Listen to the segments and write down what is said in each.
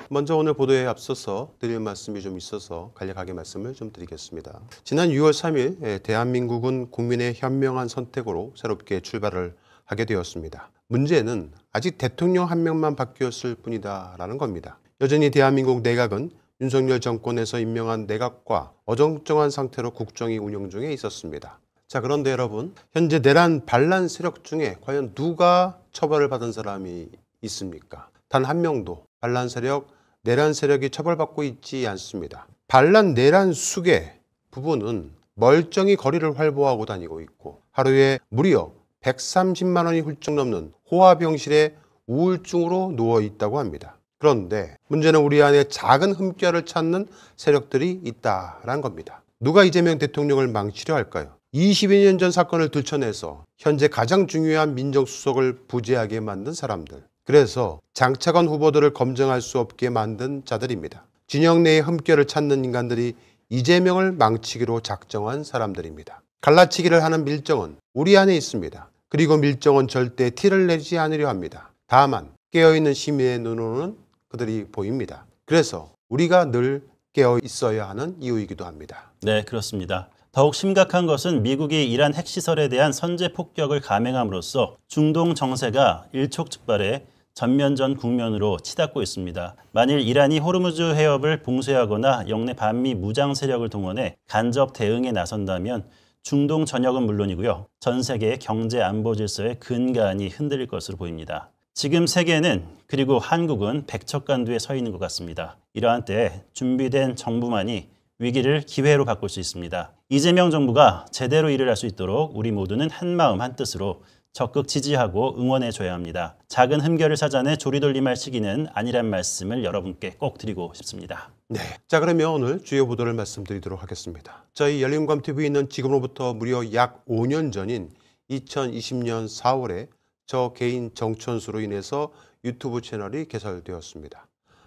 먼저 오늘 보도에 앞서서 드릴 말씀이 좀 있어서 간략하게 말씀을 좀 드리겠습니다. 지난 6월 3일 대한민국은 국민의 현명한 선택으로 새롭게 출발을 하게 되었습니다. 문제는 아직 대통령 한 명만 바뀌었을 뿐이다라는 겁니다. 여전히 대한민국 내각은 윤석열 정권에서 임명한 내각과 어정쩡한 상태로 국정이 운영 중에 있었습니다. 자, 그런데 여러분, 현재 내란 반란 세력 중에 과연 누가 처벌을 받은 사람이 있습니까? 단 한 명도 반란 세력, 내란 세력이 처벌받고 있지 않습니다. 반란 내란 수괴 부부는 멀쩡히 거리를 활보하고 다니고 있고 하루에 무려 130만 원이 훌쩍 넘는 호화병실에 우울증으로 누워 있다고 합니다. 그런데 문제는 우리 안에 작은 흠결을 찾는 세력들이 있다라는 겁니다. 누가 이재명 대통령을 망치려 할까요? 22년 전 사건을 들춰내서 현재 가장 중요한 민정수석을 부재하게 만든 사람들. 그래서 장차관 후보들을 검증할 수 없게 만든 자들입니다. 진영 내의 흠결을 찾는 인간들이 이재명을 망치기로 작정한 사람들입니다. 갈라치기를 하는 밀정은 우리 안에 있습니다. 그리고 밀정은 절대 티를 내지 않으려 합니다. 다만 깨어있는 시민의 눈으로는 그들이 보입니다. 그래서 우리가 늘 깨어 있어야 하는 이유이기도 합니다. 네, 그렇습니다. 더욱 심각한 것은 미국이 이란 핵시설에 대한 선제 폭격을 감행함으로써 중동 정세가 일촉즉발의 전면전 국면으로 치닫고 있습니다. 만일 이란이 호르무즈 해협을 봉쇄하거나 영내 반미 무장 세력을 동원해 간접 대응에 나선다면 중동 전역은 물론이고요. 전 세계의 경제 안보 질서의 근간이 흔들릴 것으로 보입니다. 지금 세계는 그리고 한국은 백척간두에 서 있는 것 같습니다. 이러한 때에 준비된 정부만이 위기를 기회로 바꿀 수 있습니다. 이재명 정부가 제대로 일을 할 수 있도록 우리 모두는 한마음 한뜻으로 적극 지지하고 응원해줘야 합니다. 작은 흠결을 찾아내 조리돌림할 시기는 아니란 말씀을 여러분께 꼭 드리고 싶습니다. 네, 자 그러면 오늘 주요 보도를 말씀드리도록 하겠습니다. 저희 열린우감TV는 지금으로부터 무려 약 5년 전인 2020년 4월에 저 개인 정천수로 인해서 유튜브 채널이 개설되었습니다.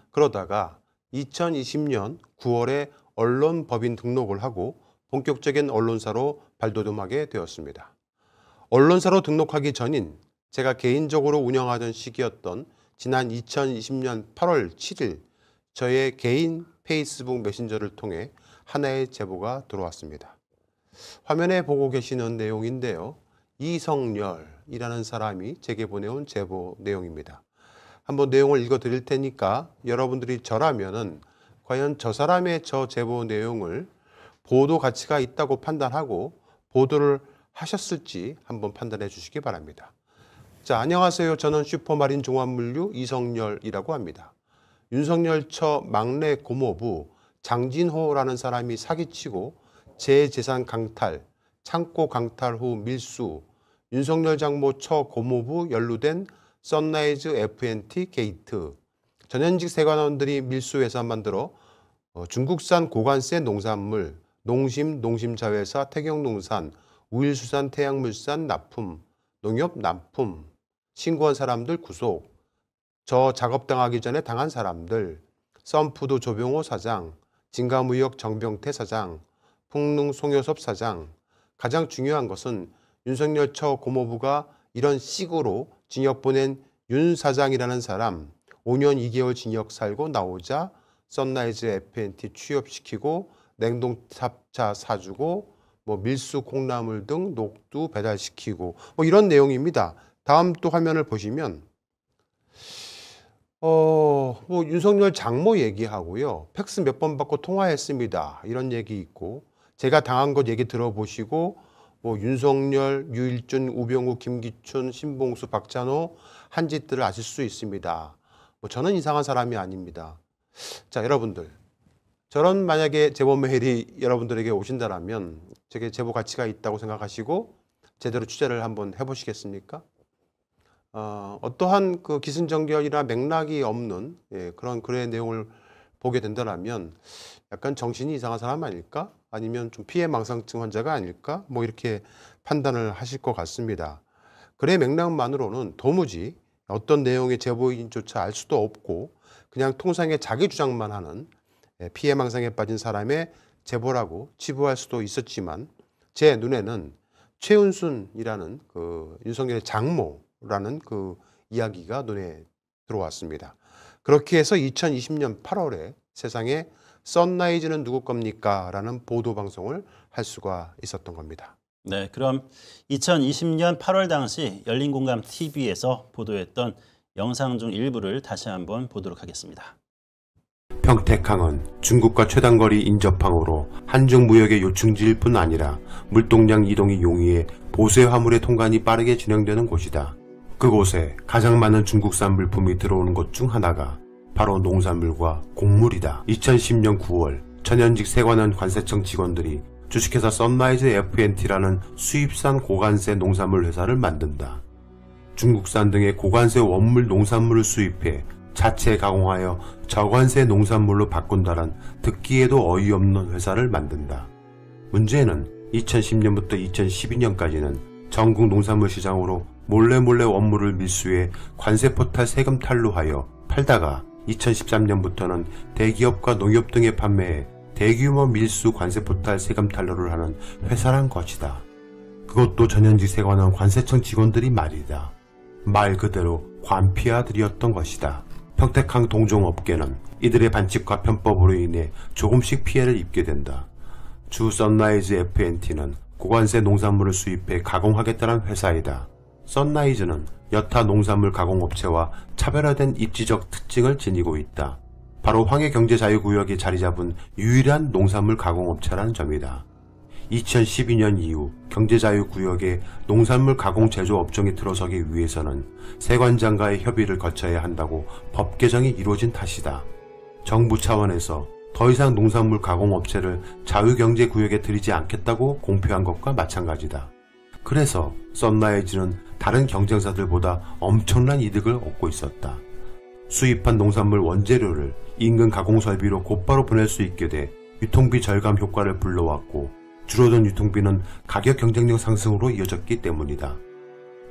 그러다가 2020년 9월에 언론법인 등록을 하고 본격적인 언론사로 발돋움하게 되었습니다. 언론사로 등록하기 전인 제가 개인적으로 운영하던 시기였던 지난 2020년 8월 7일 저의 개인 페이스북 메신저를 통해 하나의 제보가 들어왔습니다. 화면에 보고 계시는 내용인데요. 이성열이라는 사람이 제게 보내온 제보 내용입니다. 한번 내용을 읽어 드릴 테니까 여러분들이 저라면은 과연 저 사람의 저 제보 내용을 보도 가치가 있다고 판단하고 보도를 하셨을지 한번 판단해 주시기 바랍니다. 자, 안녕하세요. 저는 슈퍼마린 종합물류 이성열이라고 합니다. 윤석열 처 막내 고모부 장진호라는 사람이 사기치고 제 재산 강탈, 창고 강탈 후 밀수, 윤석열 장모 처 고모부 연루된 선라이즈 FNT 게이트, 전현직 세관원들이 밀수회사 만들어 중국산 고관세 농산물, 농심자회사 태경농산, 우일수산 태양물산 납품, 농협 납품, 신고한 사람들 구속, 저 작업당하기 전에 당한 사람들, 썬푸드 조병호 사장, 진가무역 정병태 사장, 풍릉 송효섭 사장. 가장 중요한 것은 윤석열 처 고모부가 이런 식으로 징역 보낸 윤 사장이라는 사람 5년 2개월 징역 살고 나오자 선라이즈 FNT 취업시키고 냉동탑차 사주고 밀수 콩나물 등 녹두 배달시키고 이런 내용입니다. 다음 또 화면을 보시면 윤석열 장모 얘기하고요. 팩스 몇 번 받고 통화했습니다. 이런 얘기 있고 제가 당한 것 얘기 들어보시고 윤석열, 유일준, 우병우, 김기춘, 신봉수, 박찬호 한 짓들을 아실 수 있습니다. 저는 이상한 사람이 아닙니다. 자, 여러분들 저런 만약에 제보 메일이 여러분들에게 오신다면 제게 제보 가치가 있다고 생각하시고 제대로 취재를 한번 해보시겠습니까? 어떠한 그 기승전결이나 맥락이 없는 그런 글의 내용을 보게 된다면 약간 정신이 이상한 사람 아닐까? 아니면 좀 피해망상증 환자가 아닐까? 이렇게 판단을 하실 것 같습니다. 글의 맥락만으로는 도무지 어떤 내용의 제보인조차 알 수도 없고 그냥 통상의 자기 주장만 하는 피해망상에 빠진 사람의 제보라고 치부할 수도 있었지만 제 눈에는 최은순이라는 그 윤석열의 장모라는 그 이야기가 눈에 들어왔습니다. 그렇게 해서 2020년 8월에 세상에 선라이즈는 누구 겁니까? 라는 보도 방송을 할 수가 있었던 겁니다. 네, 그럼 2020년 8월 당시 열린공감 TV에서 보도했던 영상 중 일부를 다시 한번 보도록 하겠습니다. 평택항은 중국과 최단거리 인접항으로 한중 무역의 요충지일 뿐 아니라 물동량 이동이 용이해 보세 화물의 통관이 빠르게 진행되는 곳이다. 그곳에 가장 많은 중국산 물품이 들어오는 것 중 하나가 바로 농산물과 곡물이다. 2010년 9월 전현직 세관원 관세청 직원들이 주식회사 선라이즈 F&T라는 수입산 고관세 농산물 회사를 만든다. 중국산 등의 고관세 원물 농산물을 수입해 자체 가공하여 저관세 농산물로 바꾼다란 듣기에도 어이없는 회사를 만든다. 문제는 2010년부터 2012년까지는 전국 농산물 시장으로 몰래 원물을 밀수해 관세포탈 세금 탈루하여 팔다가 2013년부터는 대기업과 농협 등에 판매해 대규모 밀수 관세포탈 세금 탈루를 하는 회사란 것이다. 그것도 전현직 세관원 관세청 직원들이 말이다. 말 그대로 관피아들이었던 것이다. 평택항 동종업계는 이들의 반칙과 편법으로 인해 조금씩 피해를 입게 된다. 주 선라이즈 F&T는 고관세 농산물을 수입해 가공하겠다는 회사이다. 선라이즈는 여타 농산물 가공업체와 차별화된 입지적 특징을 지니고 있다. 바로 황해경제자유구역에 자리잡은 유일한 농산물 가공업체라는 점이다. 2012년 이후 경제자유구역에 농산물 가공 제조 업종이 들어서기 위해서는 세관장과의 협의를 거쳐야 한다고 법 개정이 이루어진 탓이다. 정부 차원에서 더 이상 농산물 가공업체를 자유경제구역에 들이지 않겠다고 공표한 것과 마찬가지다. 그래서 선라이즈는 다른 경쟁사들보다 엄청난 이득을 얻고 있었다. 수입한 농산물 원재료를 인근 가공설비로 곧바로 보낼 수 있게 돼 유통비 절감 효과를 불러왔고, 줄어든 유통비는 가격 경쟁력 상승으로 이어졌기 때문이다.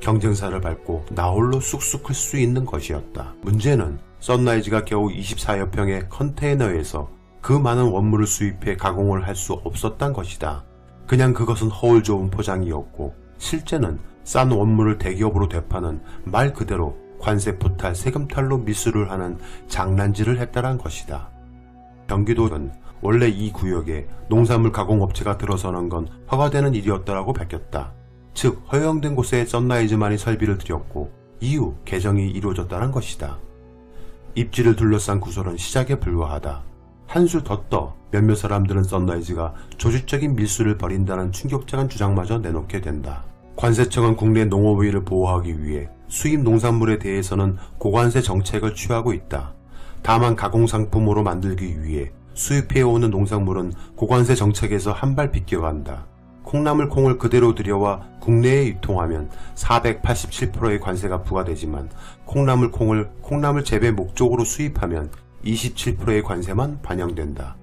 경쟁사를 밟고 나홀로 쑥쑥 클 수 있는 것이었다. 문제는 선라이즈가 겨우 24여 평의 컨테이너에서 그 많은 원물을 수입해 가공을 할 수 없었단 것이다. 그냥 그것은 허울 좋은 포장이었고, 실제는 싼 원물을 대기업으로 되파는 말 그대로 관세 포탈 세금 탈루 미수를 하는 장난질을 했다란 것이다. 경기도는 원래 이 구역에 농산물 가공업체가 들어서는 건 허가되는 일이었다라고 밝혔다. 즉 허용된 곳에 선라이즈만이 설비를 들였고 이후 개정이 이루어졌다는 것이다. 입지를 둘러싼 구설은 시작에 불과하다. 한술 더 떠 몇몇 사람들은 선라이즈가 조직적인 밀수를 벌인다는 충격적인 주장마저 내놓게 된다. 관세청은 국내 농업의를 보호하기 위해 수입 농산물에 대해서는 고관세 정책을 취하고 있다. 다만 가공상품으로 만들기 위해 수입해오는 농산물은 고관세 정책에서 한 발 비껴간다. 콩나물 콩을 그대로 들여와 국내에 유통하면 487%의 관세가 부과되지만 콩나물 콩을 콩나물 재배 목적으로 수입하면 27%의 관세만 반영된다.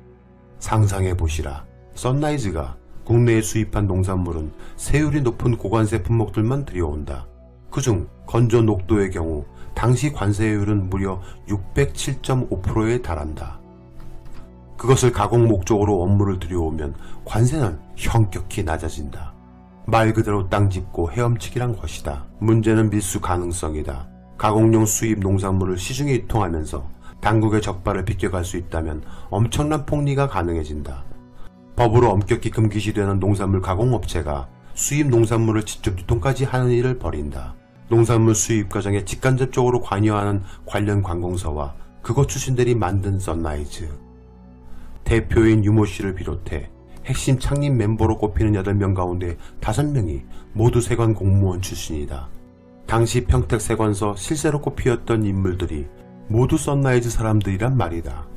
상상해보시라. 선라이즈가 국내에 수입한 농산물은 세율이 높은 고관세 품목들만 들여온다. 그중 건조 녹도의 경우 당시 관세율은 무려 607.5%에 달한다. 그것을 가공 목적으로 원물을 들여오면 관세는 현격히 낮아진다. 말 그대로 땅 짚고 헤엄치기란 것이다. 문제는 밀수 가능성이다. 가공용 수입 농산물을 시중에 유통하면서 당국의 적발을 비껴갈 수 있다면 엄청난 폭리가 가능해진다. 법으로 엄격히 금기시되는 농산물 가공업체가 수입 농산물을 직접 유통까지 하는 일을 벌인다. 농산물 수입 과정에 직간접적으로 관여하는 관련 관공서와 그것 출신들이 만든 선라이즈. 대표인 유모 씨를 비롯해 핵심 창립 멤버로 꼽히는 8명 가운데 5명이 모두 세관 공무원 출신이다. 당시 평택 세관서 실세로 꼽히었던 인물들이 모두 선라이즈 사람들이란 말이다.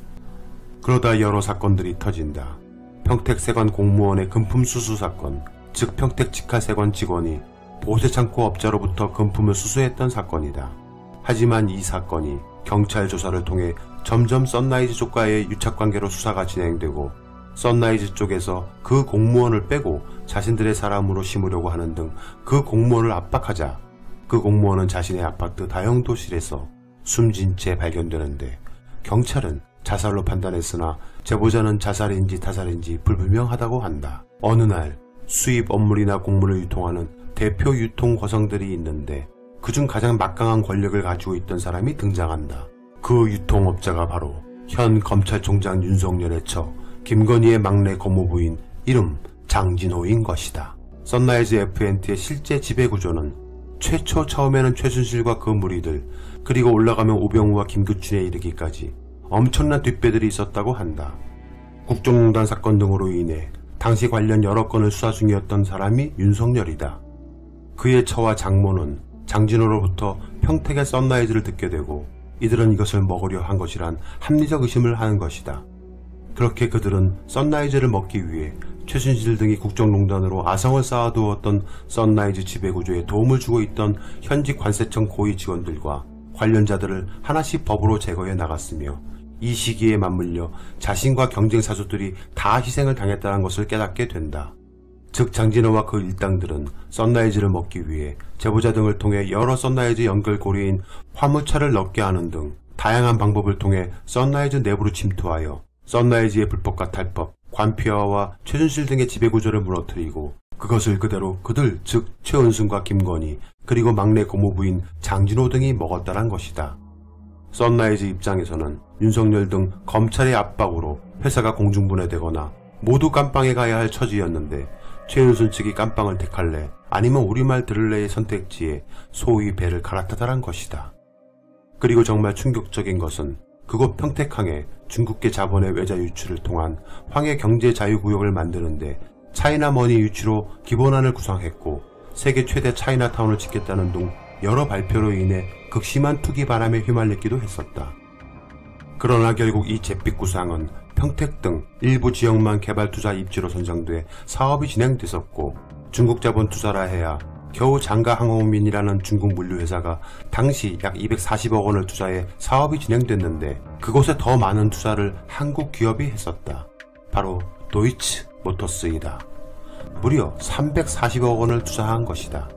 그러다 여러 사건들이 터진다. 평택 세관 공무원의 금품 수수 사건, 즉 평택 직화세관 직원이 보세창고 업자로부터 금품을 수수했던 사건이다. 하지만 이 사건이 경찰 조사를 통해 점점 선라이즈 쪽과의 유착관계로 수사가 진행되고 선라이즈 쪽에서 그 공무원을 빼고 자신들의 사람으로 심으려고 하는 등 그 공무원을 압박하자 그 공무원은 자신의 아파트 다용도실에서 숨진 채 발견되는데 경찰은 자살로 판단했으나 제보자는 자살인지 타살인지 불분명하다고 한다. 어느 날 수입 업물이나 곡물을 유통하는 대표 유통 거성들이 있는데 그중 가장 막강한 권력을 가지고 있던 사람이 등장한다. 그 유통업자가 바로 현 검찰총장 윤석열의 처 김건희의 막내 고모부인 이름 장진호인 것이다. 선라이즈 FNT의 실제 지배구조는 처음에는 최순실과 그 무리들, 그리고 올라가면 오병우와 김규춘에 이르기까지 엄청난 뒷배들이 있었다고 한다. 국정농단 사건 등으로 인해 당시 관련 여러 건을 수사 중이었던 사람이 윤석열이다. 그의 처와 장모는 장진호로부터 평택의 선라이즈를 듣게 되고 이들은 이것을 먹으려 한 것이란 합리적 의심을 하는 것이다. 그렇게 그들은 선라이즈를 먹기 위해 최순실 등이 국정농단으로 아성을 쌓아두었던 선라이즈 지배구조에 도움을 주고 있던 현직 관세청 고위 직원들과 관련자들을 하나씩 법으로 제거해 나갔으며 이 시기에 맞물려 자신과 경쟁 사수들이 다 희생을 당했다는 것을 깨닫게 된다. 즉 장진호와 그 일당들은 선라이즈를 먹기 위해 제보자 등을 통해 여러 선라이즈 연결고리인 화물차를 넣게 하는 등 다양한 방법을 통해 선라이즈 내부로 침투하여 선라이즈의 불법과 탈법, 관피아와 최순실 등의 지배구조를 무너뜨리고 그것을 그대로 그들 즉 최은순과 김건희 그리고 막내 고모부인 장진호 등이 먹었다는 것이다. 선라이즈 입장에서는 윤석열 등 검찰의 압박으로 회사가 공중분해되거나 모두 깜빵에 가야 할 처지였는데 최은순 측이 깜빵을 택할래 아니면 우리말 들을래의 선택지에 소위 배를 갈아타다란 것이다. 그리고 정말 충격적인 것은 그곳 평택항에 중국계 자본의 외자 유치를 통한 황해 경제자유구역을 만드는데 차이나머니 유치로 기본안을 구상했고 세계 최대 차이나타운을 짓겠다는 등 여러 발표로 인해 극심한 투기 바람에 휘말리기도 했었다. 그러나 결국 이 잿빛 구상은 평택 등 일부 지역만 개발 투자 입지로 선정돼 사업이 진행됐었고 중국 자본 투자라 해야 겨우 장가항공민이라는 중국 물류회사가 당시 약 240억 원을 투자해 사업이 진행됐는데 그곳에 더 많은 투자를 한국 기업이 했었다. 바로 도이치 모터스이다. 무려 340억 원을 투자한 것이다.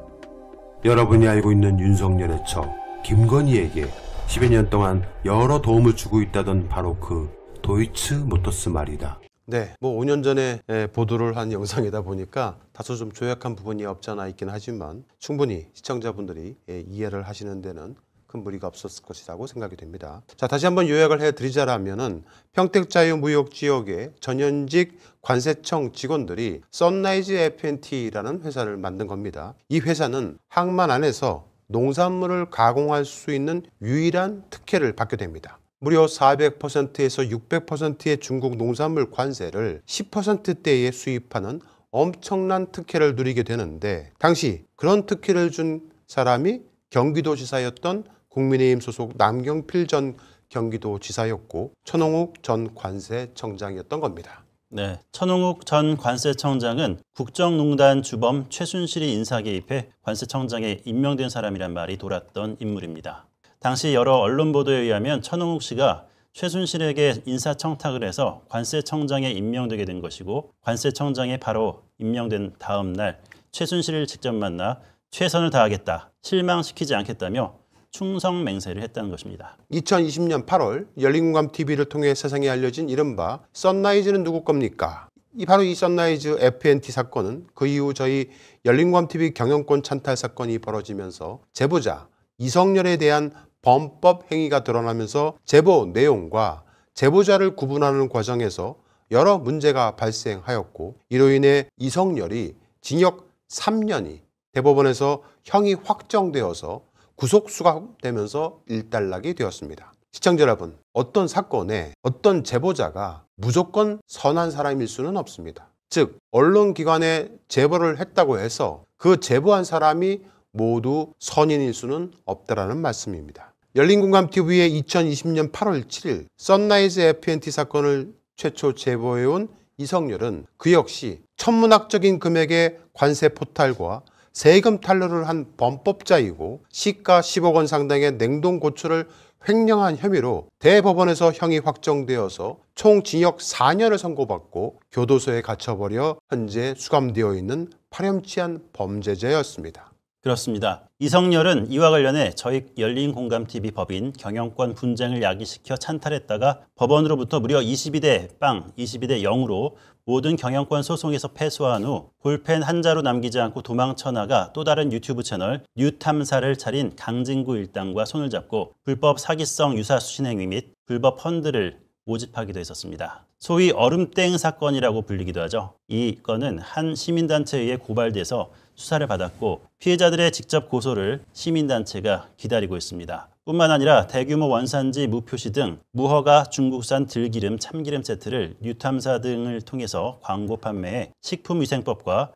여러분이 알고 있는 윤석열의 처 김건희에게 10여 년 동안 여러 도움을 주고 있다던 바로 그 도이치 모터스 말이다. 네, 5년 전에 보도를 한 영상이다 보니까 다소 좀 조약한 부분이 없지 않아 있긴 하지만 충분히 시청자분들이 이해를 하시는 데는 큰 무리가 없었을 것이라고 생각이 됩니다. 자, 다시 한번 요약을 해드리자면은 평택자유무역지역의 전현직 관세청 직원들이 선라이즈 FNT라는 회사를 만든 겁니다. 이 회사는 항만 안에서 농산물을 가공할 수 있는 유일한 특혜를 받게 됩니다. 무려 400%에서 600%의 중국 농산물 관세를 10%대에 수입하는 엄청난 특혜를 누리게 되는데 당시 그런 특혜를 준 사람이 경기도지사였던 국민의힘 소속 남경필 전 경기도지사였고 천홍욱 전 관세청장이었던 겁니다. 네, 천홍욱 전 관세청장은 국정농단 주범 최순실이 인사 개입해 관세청장에 임명된 사람이란 말이 돌았던 인물입니다. 당시 여러 언론 보도에 의하면 천홍욱 씨가 최순실에게 인사청탁을 해서 관세청장에 임명되게 된 것이고 관세청장에 바로 임명된 다음 날 최순실을 직접 만나 최선을 다하겠다, 실망시키지 않겠다며 충성 맹세를 했다는 것입니다. 2020년 8월 열린공감TV를 통해 세상에 알려진 이른바 선라이즈는 누구 겁니까? 바로 이 선라이즈 FNT 사건은 그 이후 저희 열린공감TV 경영권 찬탈 사건이 벌어지면서 제보자 이성열에 대한 범법 행위가 드러나면서 제보 내용과 제보자를 구분하는 과정에서 여러 문제가 발생하였고 이로 인해 이성열이 징역 3년이 대법원에서 형이 확정되어서 구속 수감되면서 일단락이 되었습니다. 시청자 여러분, 어떤 사건에 어떤 제보자가 무조건 선한 사람일 수는 없습니다. 즉 언론기관에 제보를 했다고 해서 그 제보한 사람이 모두 선인일 수는 없다라는 말씀입니다. 열린공감TV의 2020년 8월 7일 선라이즈 FNT 사건을 최초 제보해온 이성열은 그 역시 천문학적인 금액의 관세 포탈과 세금 탈루를 한 범법자이고 시가 10억 원 상당의 냉동 고추를 횡령한 혐의로 대법원에서 형이 확정되어서 총 징역 4년을 선고받고 교도소에 갇혀버려 현재 수감되어 있는 파렴치한 범죄자였습니다. 그렇습니다. 이성열은 이와 관련해 저희 열린공감TV 법인 경영권 분쟁을 야기시켜 찬탈했다가 법원으로부터 무려 22대 0으로 모든 경영권 소송에서 패소한 후 볼펜 한 자루 남기지 않고 도망쳐 나가 또 다른 유튜브 채널 뉴탐사를 차린 강진구 일당과 손을 잡고 불법 사기성 유사 수신 행위 및 불법 펀드를 모집하기도 했었습니다. 소위 얼음땡 사건이라고 불리기도 하죠. 이 건은 한 시민단체에 의해 고발돼서 수사를 받았고 피해자들의 직접 고소를 시민단체가 기다리고 있습니다. 뿐만 아니라 대규모 원산지 무표시 등 무허가 중국산 들기름, 참기름 세트를 뉴탐사 등을 통해서 광고 판매해 식품위생법과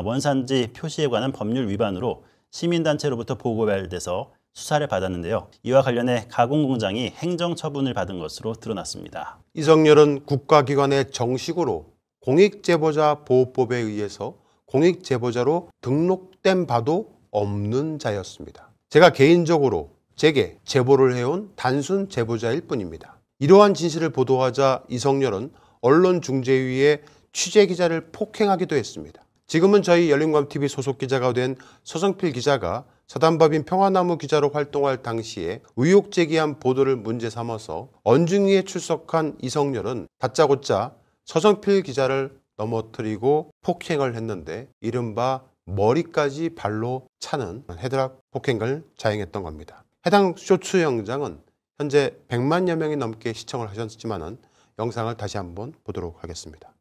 원산지 표시에 관한 법률 위반으로 시민단체로부터 보고받아서 수사를 받았는데요. 이와 관련해 가공공장이 행정처분을 받은 것으로 드러났습니다. 이성열은 국가기관에 정식으로 공익제보자 보호법에 의해서 공익제보자로 등록된 바도 없는 자였습니다. 제가 개인적으로 제게 제보를 해온 단순 제보자일 뿐입니다. 이러한 진실을 보도하자 이성열은 언론중재위의 취재기자를 폭행하기도 했습니다. 지금은 저희 열린광TV 소속 기자가 된 서성필 기자가 사단법인 평화나무 기자로 활동할 당시에 의혹 제기한 보도를 문제 삼아서 언중위에 출석한 이성열은 다짜고짜 서성필 기자를 넘어뜨리고 폭행을 했는데 이른바 머리까지 발로 차는 헤드락 폭행을 자행했던 겁니다. 해당 쇼츠 영상은 현재 100만여 명이 넘게 시청을 하셨지만 영상을 다시 한번 보도록 하겠습니다.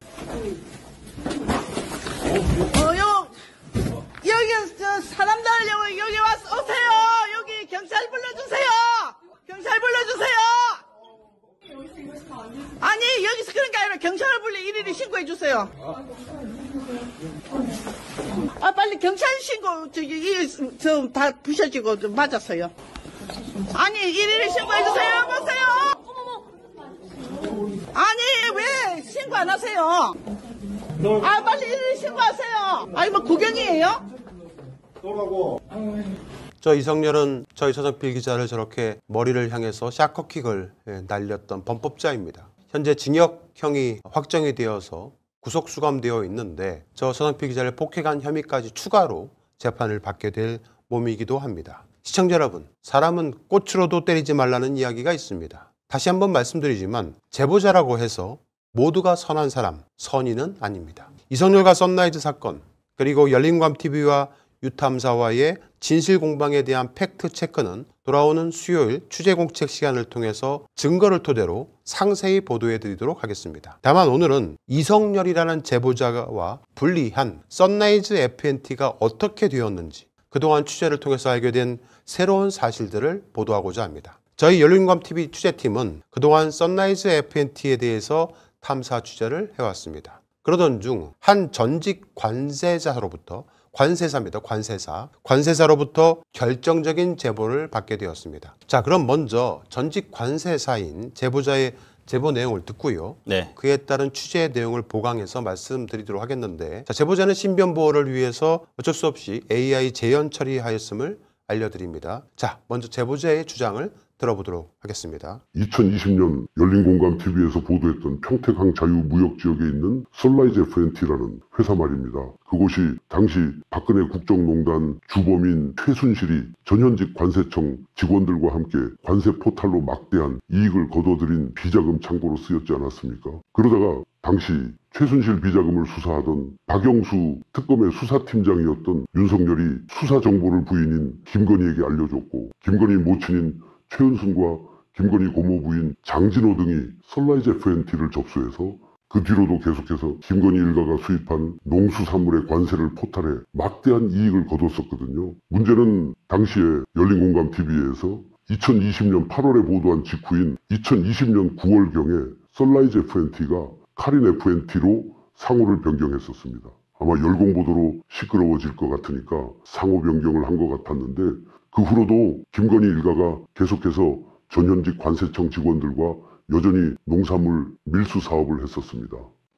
여기 사람들 여기 와서 오세요. 여기 경찰 불러주세요. 경찰 불러주세요. 아니 여기서 그런 게 아니라 경찰을 불러 일일이 신고해 주세요. 아 빨리 경찰 신고 저 다 부셔지고 좀 맞았어요. 아니 일일이 신고해 주세요. 여보세요. 아니 왜 신고 안 하세요? 아 빨리 일일이 신고하세요. 아니 뭐 구경이에요? 저 이성열은 저희 서성필 기자를 저렇게 머리를 향해서 샤커킥을 날렸던 범법자입니다. 현재 징역형이 확정이 되어서 구속 수감되어 있는데 저 서성필 기자를 폭행한 혐의까지 추가로 재판을 받게 될 몸이기도 합니다. 시청자 여러분, 사람은 꽃으로도 때리지 말라는 이야기가 있습니다. 다시 한번 말씀드리지만 제보자라고 해서 모두가 선한 사람, 선인은 아닙니다. 이성열과 썬라이즈 사건, 그리고 열린광TV와 유탐사와의 진실 공방에 대한 팩트 체크는 돌아오는 수요일 취재 공책 시간을 통해서 증거를 토대로 상세히 보도해 드리도록 하겠습니다. 다만 오늘은 이성열이라는 제보자와 분리한 썬라이즈 FNT가 어떻게 되었는지 그동안 취재를 통해서 알게 된 새로운 사실들을 보도하고자 합니다. 저희 열린광TV 취재팀은 그동안 썬라이즈 FNT에 대해서 탐사 취재를 해왔습니다. 그러던 중 한 전직 관세자로부터 관세사로부터 결정적인 제보를 받게 되었습니다. 자, 그럼 먼저 전직 관세사인 제보자의 제보 내용을 듣고요. 네. 그에 따른 취재 내용을 보강해서 말씀드리도록 하겠는데, 자, 제보자는 신변 보호를 위해서 어쩔 수 없이 AI 재현 처리하였음을 알려드립니다. 자, 먼저 제보자의 주장을 들어보도록 하겠습니다. 2020년 열린공감TV에서 보도했던 평택항 자유무역지역에 있는 썬라이즈 FNT라는 회사 말입니다. 그곳이 당시 박근혜 국정농단 주범인 최순실이 전현직 관세청 직원들과 함께 관세 포탈로 막대한 이익을 거둬들인 비자금 창고로 쓰였지 않았습니까? 그러다가 당시 최순실 비자금을 수사하던 박영수 특검의 수사팀장이었던 윤석열이 수사 정보를 부인인 김건희에게 알려줬고, 김건희 모친인 최은순과 김건희 고모부인 장진호 등이 썬라이즈 FNT를 접수해서 그 뒤로도 계속해서 김건희 일가가 수입한 농수산물의 관세를 포탈해 막대한 이익을 거뒀었거든요. 문제는 당시에 열린공감TV에서 2020년 8월에 보도한 직후인 2020년 9월경에 썬라이즈 FNT가 카린 FNT로 상호를 변경했었습니다. 아마 열공보도로 시끄러워질 것 같으니까 상호 변경을 한 것 같았는데, 그 후로도 김건희 일가가 계속해서 전현직 관세청 직원들과 여전히 농산물 밀수 사업을 했었습니다.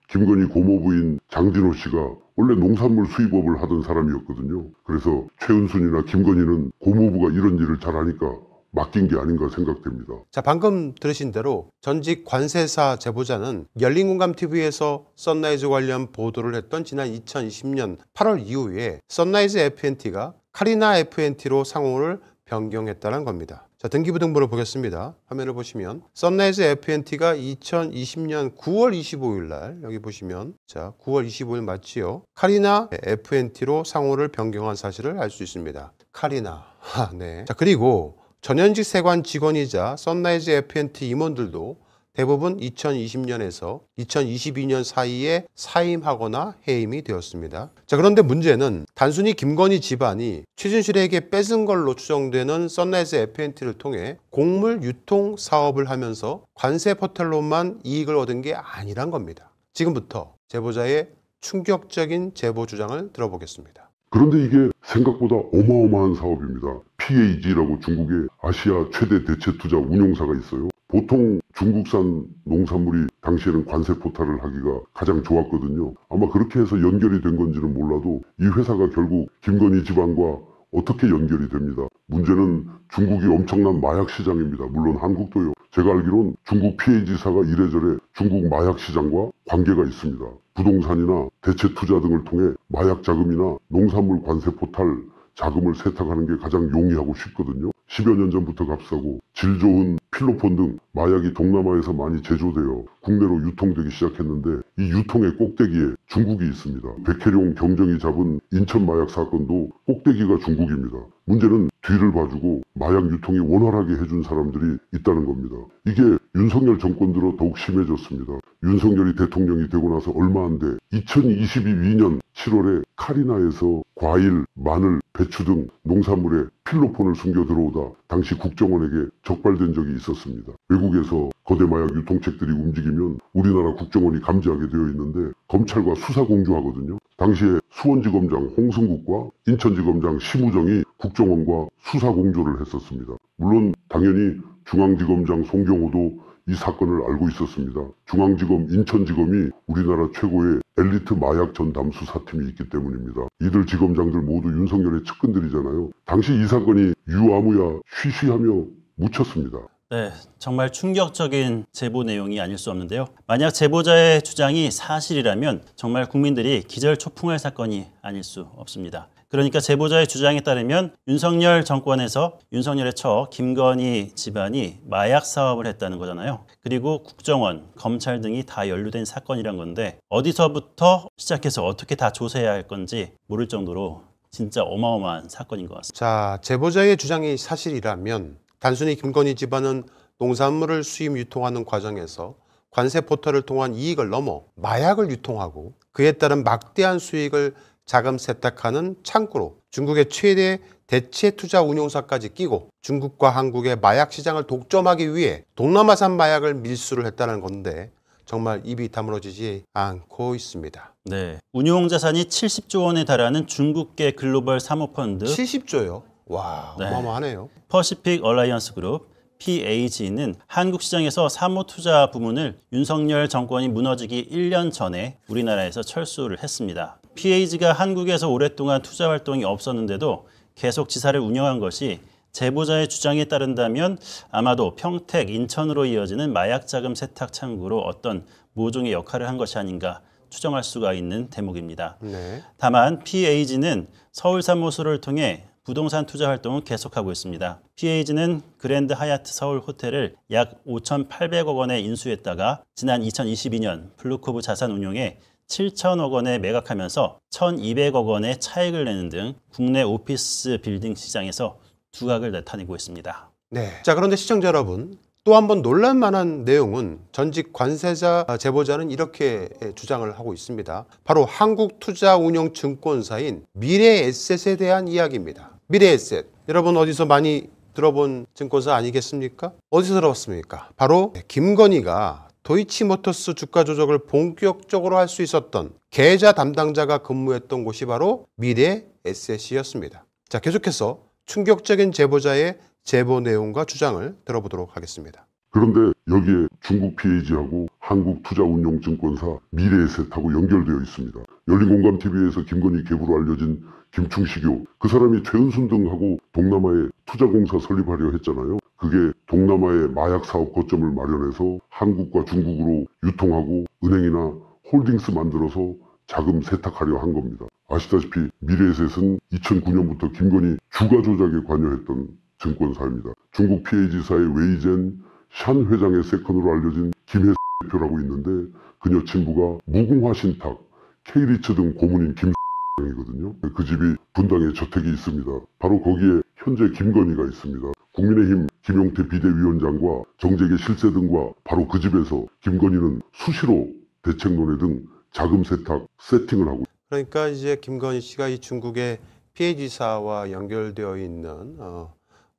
김건희 고모부인 장진호 씨가 원래 농산물 수입업을 하던 사람이었거든요. 그래서 최은순이나 김건희는 고모부가 이런 일을 잘하니까 맡긴 게 아닌가 생각됩니다. 자, 방금 들으신 대로 전직 관세사 제보자는 열린공감TV에서 썬라이즈 관련 보도를 했던 지난 2020년 8월 이후에 썬라이즈 FNT가 카리나 FNT로 상호를 변경했다는 겁니다. 자, 등기부등본을 보겠습니다. 화면을 보시면 선라이즈 FNT가 2020년 9월 25일 날 여기 보시면 자 9월 25일 맞지요? 카리나 FNT로 상호를 변경한 사실을 알 수 있습니다. 카리나. 네. 자, 그리고 전현직 세관 직원이자 선라이즈 FNT 임원들도 대부분 2020년에서 2022년 사이에 사임하거나 해임이 되었습니다. 자, 그런데 문제는 단순히 김건희 집안이 최순실에게 뺏은 걸로 추정되는 선라이즈 FNT를 통해 곡물 유통 사업을 하면서 관세 포탈로만 이익을 얻은 게 아니란 겁니다. 지금부터 제보자의 충격적인 제보 주장을 들어보겠습니다. 그런데 이게 생각보다 어마어마한 사업입니다. PAG라고 중국의 아시아 최대 대체 투자 운용사가 있어요. 보통 중국산 농산물이 당시에는 관세 포탈을 하기가 가장 좋았거든요. 아마 그렇게 해서 연결이 된 건지는 몰라도 이 회사가 결국 김건희 집안과 어떻게 연결이 됩니다. 문제는 중국이 엄청난 마약 시장입니다. 물론 한국도요. 제가 알기론 중국 PAG사가 이래저래 중국 마약 시장과 관계가 있습니다. 부동산이나 대체 투자 등을 통해 마약 자금이나 농산물 관세 포탈 자금을 세탁하는 게 가장 용이하고 쉽거든요. 10여 년 전부터 값싸고 질 좋은 필로폰 등 마약이 동남아에서 많이 제조되어 국내로 유통되기 시작했는데 이 유통의 꼭대기에 중국이 있습니다. 백혜룡 경정이 잡은 인천 마약 사건도 꼭대기가 중국입니다. 문제는 뒤를 봐주고 마약 유통이 원활하게 해준 사람들이 있다는 겁니다. 이게 윤석열 정권 들어 더욱 심해졌습니다. 윤석열이 대통령이 되고 나서 얼마 안 돼 2022년 7월에 카리나에서 과일, 마늘, 배추 등 농산물에 필로폰을 숨겨 들어오다 당시 국정원에게 적발된 적이 있었습니다. 외국에서 거대 마약 유통책들이 움직이면 우리나라 국정원이 감지하게 되어 있는데 검찰과 수사 공조하거든요. 당시에 수원지검장 홍승국과 인천지검장 심우정이 국정원과 수사 공조를 했었습니다. 물론 당연히 중앙지검장 송경호도 이 사건을 알고 있었습니다. 중앙지검, 인천지검이 우리나라 최고의 엘리트 마약 전담 수사팀이 있기 때문입니다. 이들 지검장들 모두 윤석열의 측근들이잖아요. 당시 이 사건이 유아무야 쉬쉬하며 묻혔습니다. 네, 정말 충격적인 제보 내용이 아닐 수 없는데요. 만약 제보자의 주장이 사실이라면 정말 국민들이 기절초풍할 사건이 아닐 수 없습니다. 그러니까 제보자의 주장에 따르면 윤석열 정권에서 윤석열의 처 김건희 집안이 마약 사업을 했다는 거잖아요. 그리고 국정원, 검찰 등이 다 연루된 사건이란 건데 어디서부터 시작해서 어떻게 다 조사해야 할 건지 모를 정도로 진짜 어마어마한 사건인 것 같습니다. 자, 제보자의 주장이 사실이라면 단순히 김건희 집안은 농산물을 수입 유통하는 과정에서 관세 포털을 통한 이익을 넘어 마약을 유통하고 그에 따른 막대한 수익을 자금 세탁하는 창구로 중국의 최대 대체 투자 운용사까지 끼고 중국과 한국의 마약 시장을 독점하기 위해 동남아산 마약을 밀수를 했다는 건데 정말 입이 다물어지지 않고 있습니다. 네, 운용 자산이 70조 원에 달하는 중국계 글로벌 사모펀드 70조요? 와, 네. 어마어마하네요. 퍼시픽 얼라이언스 그룹 PAG는 한국 시장에서 사모 투자 부문을 윤석열 정권이 무너지기 1년 전에 우리나라에서 철수를 했습니다. PAG가 한국에서 오랫동안 투자 활동이 없었는데도 계속 지사를 운영한 것이 제보자의 주장에 따른다면 아마도 평택, 인천으로 이어지는 마약 자금 세탁 창구로 어떤 모종의 역할을 한 것이 아닌가 추정할 수가 있는 대목입니다. 네. 다만 PAG는 서울 사무소를 통해 부동산 투자 활동을 계속하고 있습니다. PAG는 그랜드 하얏트 서울 호텔을 약 5,800억 원에 인수했다가 지난 2022년 블루코브 자산운용에 7천억 원에 매각하면서 1,200억 원의 차익을 내는 등 국내 오피스 빌딩 시장에서 두각을 나타내고 있습니다. 네. 자, 그런데 시청자 여러분, 또 한 번 놀랄만한 내용은 전직 관세자 제보자는 이렇게 주장을 하고 있습니다. 바로 한국투자운용증권사인 미래에셋에 대한 이야기입니다. 미래에셋, 여러분 어디서 많이 들어본 증권사 아니겠습니까? 어디서 들어봤습니까? 바로 김건희가 도이치모터스 주가 조작을 본격적으로 할 수 있었던 계좌 담당자가 근무했던 곳이 바로 미래에셋이었습니다. 자, 계속해서 충격적인 제보자의 제보 내용과 주장을 들어보도록 하겠습니다. 그런데 여기에 중국 PAG하고 한국투자운용증권사 미래에셋하고 연결되어 있습니다. 열린공감TV에서 김건희 계부로 알려진 김충식교, 그 사람이 최은순 등하고 동남아에 투자공사 설립하려 했잖아요. 그게 동남아의 마약 사업 거점을 마련해서 한국과 중국으로 유통하고 은행이나 홀딩스 만들어서 자금 세탁하려 한 겁니다. 아시다시피 미래에셋은 2009년부터 김건희 주가 조작에 관여했던 증권사입니다. 중국 PAG사의 웨이젠 샨 회장의 세컨으로 알려진 김혜 대표라고 있는데 그녀 친부가 무궁화 신탁, K리츠 등 고문인 김이거든요. 그 집이 분당에 저택이 있습니다. 바로 거기에 현재 김건희가 있습니다. 국민의힘 김용태 비대위원장과 정재계 실세 등과 바로 그 집에서 김건희는 수시로 대책논의 등 자금 세탁 세팅을 하고 그러니까 이제 김건희 씨가 이 중국의 PAG사와 연결되어 있는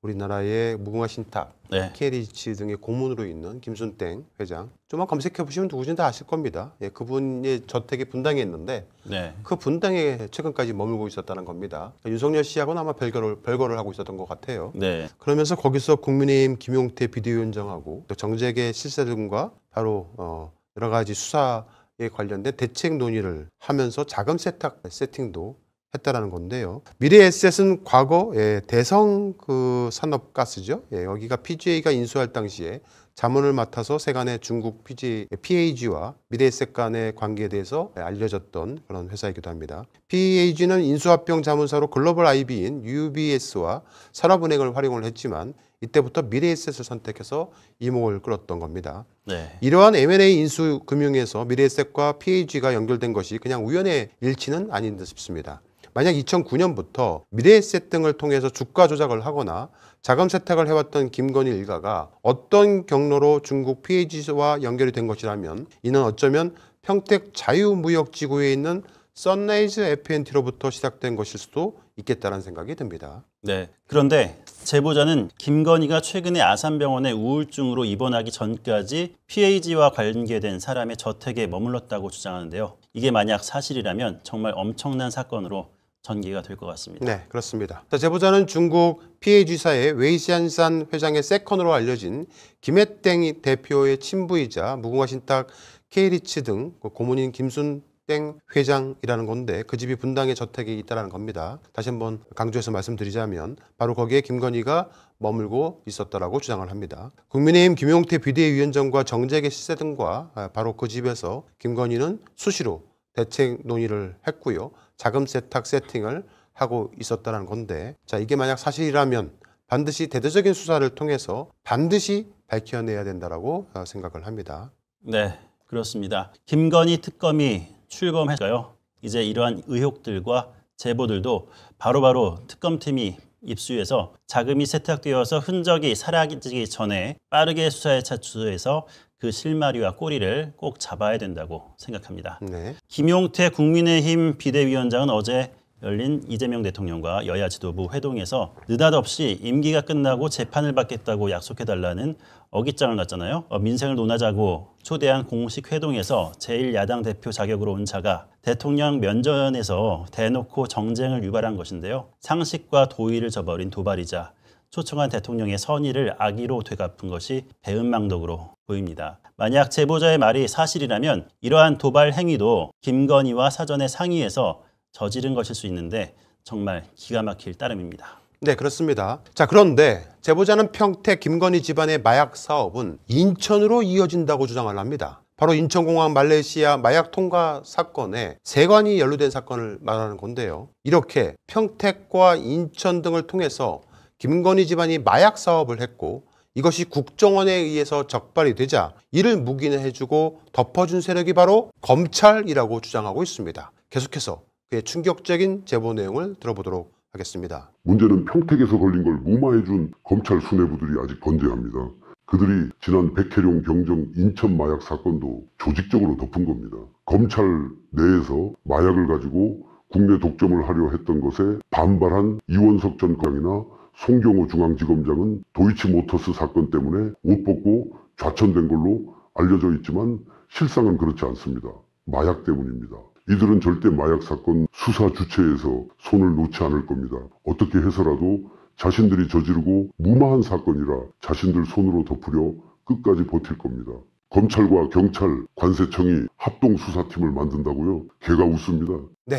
우리나라의 무궁화 신탁, 네. KLH 등의 고문으로 있는 김순땡 회장. 좀만 검색해 보시면 누구든지 다 아실 겁니다. 예, 그분의 저택이 분당에 있는데 네. 그 분당에 최근까지 머물고 있었다는 겁니다. 윤석열 씨하고는 아마 별거를 하고 있었던 것 같아요. 네. 그러면서 거기서 국민의힘 김용태 비대위원장하고 또 정재계 실세 등과 바로 여러 가지 수사에 관련된 대책 논의를 하면서 자금 세탁 세팅도 했다라는 건데요. 미래에셋은 과거 대성 그 산업가스죠. 여기가 PGA가 인수할 당시에 자문을 맡아서 세간의 중국 PAG와 미래에셋 간의 관계에 대해서 알려졌던 그런 회사이기도 합니다. PAG는 인수합병 자문사로 글로벌 IB인 UBS와 산업은행을 활용을 했지만 이때부터 미래에셋을 선택해서 이목을 끌었던 겁니다. 네. 이러한 M&A 인수 금융에서 미래에셋과 PAG가 연결된 것이 그냥 우연의 일치는 아닌 듯 싶습니다. 만약 2009년부터 미래에셋 등을 통해서 주가 조작을 하거나 자금 세탁을 해왔던 김건희 일가가 어떤 경로로 중국 PAG와 연결이 된 것이라면 이는 어쩌면 평택 자유무역지구에 있는 선라이즈 F&T로부터 시작된 것일 수도 있겠다는 생각이 듭니다. 네. 그런데 제보자는 김건희가 최근에 아산병원에 우울증으로 입원하기 전까지 PAG와 관계된 사람의 저택에 머물렀다고 주장하는데요. 이게 만약 사실이라면 정말 엄청난 사건으로 전개가 될 것 같습니다. 네, 그렇습니다. 자, 제보자는 중국 PAG사의 웨이시안산 회장의 세컨으로 알려진 김혜땡 대표의 친부이자 무궁화 신탁 K리츠 등 고문인 김순땡 회장이라는 건데 그 집이 분당에 저택이 있다는 겁니다. 다시 한번 강조해서 말씀드리자면 바로 거기에 김건희가 머물고 있었다라고 주장을 합니다. 국민의힘 김용태 비대위원장과 정재계 실세 등과 바로 그 집에서 김건희는 수시로 대책 논의를 했고요. 자금 세탁 세팅을 하고 있었다는 건데 자 이게 만약 사실이라면 반드시 대대적인 수사를 통해서 반드시 밝혀내야 된다라고 생각을 합니다. 네, 그렇습니다. 김건희 특검이 출범했어요. 이제 이러한 의혹들과 제보들도 바로바로 특검팀이 입수해서 자금이 세탁되어서 흔적이 사라지기 전에 빠르게 수사에 착수해서 그 실마리와 꼬리를 꼭 잡아야 된다고 생각합니다. 네. 김용태 국민의힘 비대위원장은 어제 열린 이재명 대통령과 여야 지도부 회동에서 느닷없이 임기가 끝나고 재판을 받겠다고 약속해달라는 어깃장을 놨잖아요. 민생을 논하자고 초대한 공식 회동에서 제1야당 대표 자격으로 온 자가 대통령 면전에서 대놓고 정쟁을 유발한 것인데요. 상식과 도의를 저버린 도발이자 초청한 대통령의 선의를 악의로 되갚은 것이 배은망덕으로 보입니다. 만약 제보자의 말이 사실이라면 이러한 도발 행위도 김건희와 사전에 상의해서 저지른 것일 수 있는데 정말 기가 막힐 따름입니다. 네, 그렇습니다. 자, 그런데 제보자는 평택 김건희 집안의 마약 사업은 인천으로 이어진다고 주장을 합니다. 바로 인천공항 말레이시아 마약 통과 사건에 세관이 연루된 사건을 말하는 건데요. 이렇게 평택과 인천 등을 통해서 김건희 집안이 마약 사업을 했고 이것이 국정원에 의해서 적발이 되자 이를 묵인해주고 덮어준 세력이 바로 검찰이라고 주장하고 있습니다. 계속해서 그의 충격적인 제보 내용을 들어보도록 하겠습니다. 문제는 평택에서 걸린 걸 무마해준 검찰 수뇌부들이 아직 건재합니다. 그들이 지난 백혜룡 경정 인천 마약 사건도 조직적으로 덮은 겁니다. 검찰 내에서 마약을 가지고 국내 독점을 하려 했던 것에 반발한 이원석 전 과장이나 송경호 중앙지검장은 도이치모터스 사건 때문에 옷 벗고 좌천된 걸로 알려져 있지만 실상은 그렇지 않습니다. 마약 때문입니다. 이들은 절대 마약 사건 수사 주체에서 손을 놓지 않을 겁니다. 어떻게 해서라도 자신들이 저지르고 무마한 사건이라 자신들 손으로 덮으려 끝까지 버틸 겁니다. 검찰과 경찰, 관세청이 합동수사팀을 만든다고요? 개가 웃습니다. 네.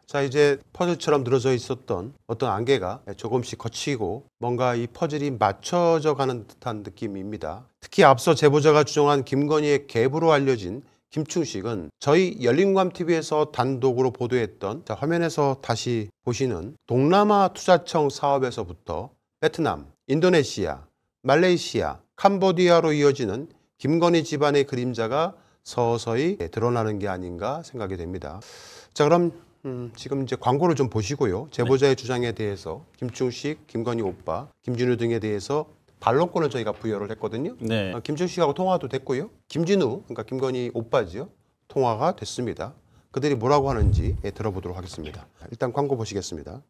자, 이제 퍼즐처럼 늘어져 있었던 어떤 안개가 조금씩 걷히고 뭔가 이 퍼즐이 맞춰져 가는 듯한 느낌입니다. 특히 앞서 제보자가 주장한 김건희의 계부로 알려진 김충식은 저희 열린공감TV에서 단독으로 보도했던 화면에서 다시 보시는 동남아 투자청 사업에서부터 베트남, 인도네시아, 말레이시아, 캄보디아로 이어지는 김건희 집안의 그림자가 서서히 드러나는 게 아닌가 생각이 됩니다. 자, 그럼 지금 이제 광고를 좀 보시고요. 제보자의 주장에 대해서 김충식, 김건희 오빠, 김진우 등에 대해서 반론권을 저희가 부여를 했거든요. 네. 김충식하고 통화도 됐고요. 김진우, 그러니까 김건희 오빠지요. 통화가 됐습니다. 그들이 뭐라고 하는지 들어보도록 하겠습니다. 일단 광고 보시겠습니다.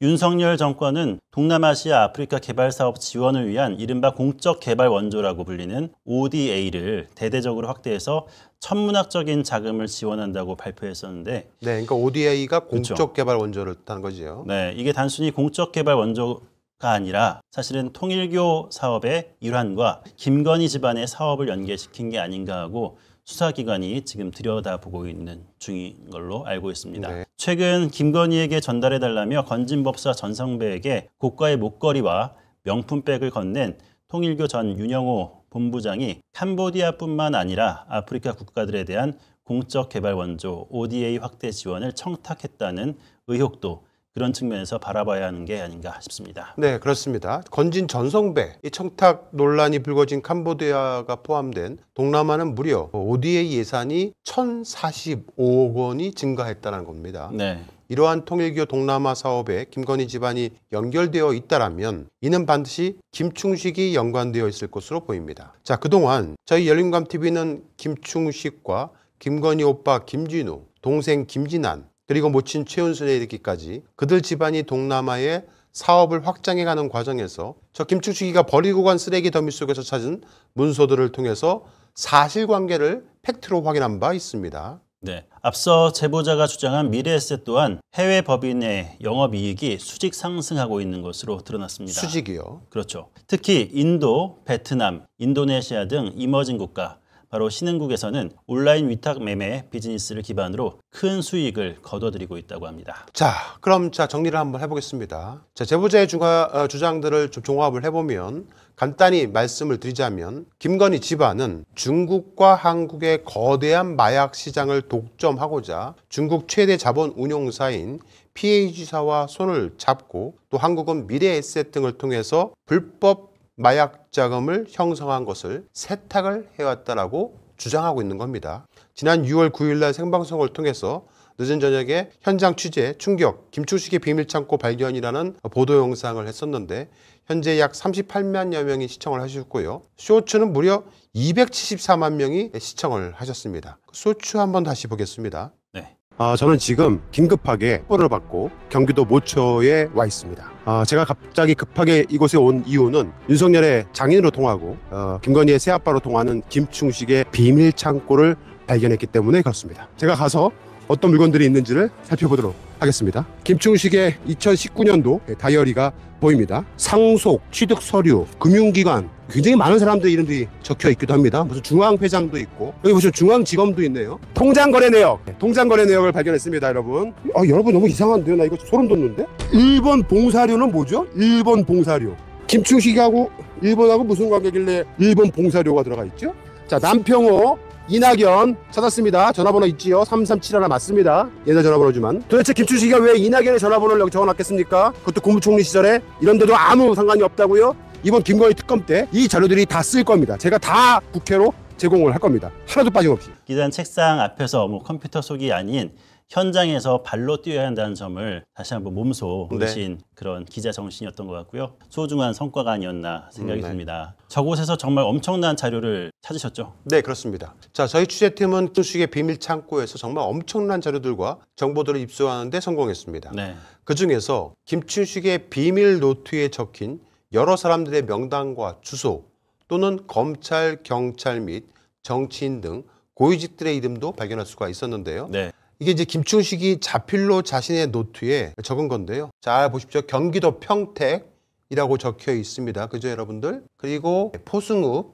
윤석열 정권은 동남아시아 아프리카 개발 사업 지원을 위한 이른바 공적 개발 원조라고 불리는 ODA를 대대적으로 확대해서 천문학적인 자금을 지원한다고 발표했었는데, 네, 그러니까 ODA가 그렇죠. 공적 개발 원조를 뜻하는 거죠. 네, 이게 단순히 공적 개발 원조가 아니라 사실은 통일교 사업의 일환과 김건희 집안의 사업을 연계시킨 게 아닌가 하고 수사기관이 지금 들여다보고 있는 중인 걸로 알고 있습니다. 네. 최근 김건희에게 전달해달라며 건진법사 전성배에게 고가의 목걸이와 명품백을 건넨 통일교 전 윤영호 본부장이 캄보디아뿐만 아니라 아프리카 국가들에 대한 공적 개발 원조 ODA 확대 지원을 청탁했다는 의혹도 그런 측면에서 바라봐야 하는 게 아닌가 싶습니다. 네, 그렇습니다. 건진 전성배, 이 청탁 논란이 불거진 캄보디아가 포함된 동남아는 무려 ODA 예산이 1,045억 원이 증가했다는 겁니다. 네. 이러한 통일교 동남아 사업에 김건희 집안이 연결되어 있다라면 이는 반드시 김충식이 연관되어 있을 것으로 보입니다. 자, 그동안 저희 열린공감TV는 김충식과 김건희 오빠 김진우, 동생 김진안, 그리고 모친 최은순에 이르기까지 그들 집안이 동남아의 사업을 확장해가는 과정에서 저 김충식이가 버리고 간 쓰레기 더미 속에서 찾은 문서들을 통해서 사실관계를 팩트로 확인한 바 있습니다. 네. 앞서 제보자가 주장한 미래에셋 또한 해외 법인의 영업이익이 수직 상승하고 있는 것으로 드러났습니다. 수직이요. 그렇죠. 특히 인도, 베트남, 인도네시아 등 이머징 국가, 바로 신흥국에서는 온라인 위탁 매매 비즈니스를 기반으로 큰 수익을 거둬들이고 있다고 합니다. 자, 그럼 정리를 한번 해보겠습니다. 자, 제보자의 주장들을 좀 종합을 해보면 간단히 말씀을 드리자면 김건희 집안은 중국과 한국의 거대한 마약 시장을 독점하고자 중국 최대 자본 운용사인 PAG사와 손을 잡고 또 한국은 미래에셋 등을 통해서 불법 마약 자금을 형성한 것을 세탁을 해왔다라고 주장하고 있는 겁니다. 지난 6월 9일 날 생방송을 통해서 늦은 저녁에 현장 취재, 충격, 김충식의 비밀창고 발견이라는 보도 영상을 했었는데 현재 약 38만여 명이 시청을 하셨고요. 쇼츠는 무려 274만 명이 시청을 하셨습니다. 쇼츠 한번 다시 보겠습니다. 네. 저는 지금 긴급하게 확보를 받고 경기도 모처에 와 있습니다. 제가 갑자기 급하게 이곳에 온 이유는 윤석열의 장인으로 통하고 김건희의 새아빠로 통하는 김충식의 비밀 창고를 발견했기 때문에 그렇습니다. 제가 가서 어떤 물건들이 있는지를 살펴보도록 하겠습니다. 김충식의 2019년도 다이어리가 보입니다. 상속, 취득 서류, 금융기관, 굉장히 많은 사람들 이름들이 적혀 있기도 합니다. 무슨 중앙회장도 있고 여기 보시면 중앙지검도 있네요. 통장거래 내역을 발견했습니다. 여러분. 여러분 너무 이상한데요? 나 이거 소름 돋는데? 일본 봉사료는 뭐죠? 일본 봉사료. 김충식하고 일본하고 무슨 관계길래 일본 봉사료가 들어가 있죠? 자, 남평호 이낙연 찾았습니다. 전화번호 있지요? 3371 맞습니다. 옛날 전화번호지만. 도대체 김충식이가 왜 이낙연의 전화번호를 여기 적어놨겠습니까? 그것도 국무총리 시절에. 이런데도 아무 상관이 없다고요? 이번 김건희 특검 때 이 자료들이 다 쓸 겁니다. 제가 다 국회로 제공을 할 겁니다. 하나도 빠짐없이. 기자는 책상 앞에서 컴퓨터 속이 아닌 현장에서 발로 뛰어야 한다는 점을 다시 한번 몸소 보신 그런 기자 정신이었던 것 같고요. 소중한 성과가 아니었나 생각이 듭니다. 저곳에서 정말 엄청난 자료를 찾으셨죠? 네, 그렇습니다. 자, 저희 취재팀은 김충식의 비밀 창고에서 정말 엄청난 자료들과 정보들을 입수하는 데 성공했습니다. 네. 그중에서 김충식의 비밀 노트에 적힌 여러 사람들의 명단과 주소 또는 검찰, 경찰 및 정치인 등 고위직들의 이름도 발견할 수가 있었는데요. 네. 이게 이제 김충식이 자필로 자신의 노트에 적은 건데요. 잘 보십시오. 경기도 평택이라고 적혀 있습니다. 그죠, 여러분들? 그리고 포승읍,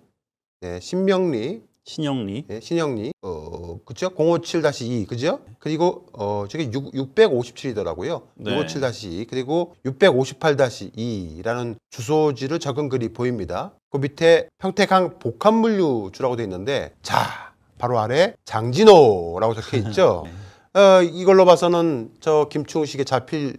신명리, 신영리. 예, 신영리, 그죠? 057-2, 그죠? 그리고, 저게 657이더라고요. 네. 657-2, 그리고 658-2라는 주소지를 적은 글이 보입니다. 그 밑에 평택항 복합물류주라고 되어 있는데, 자, 바로 아래 장진호라고 적혀 있죠? 이걸로 봐서는 저 김충식에 잡힐,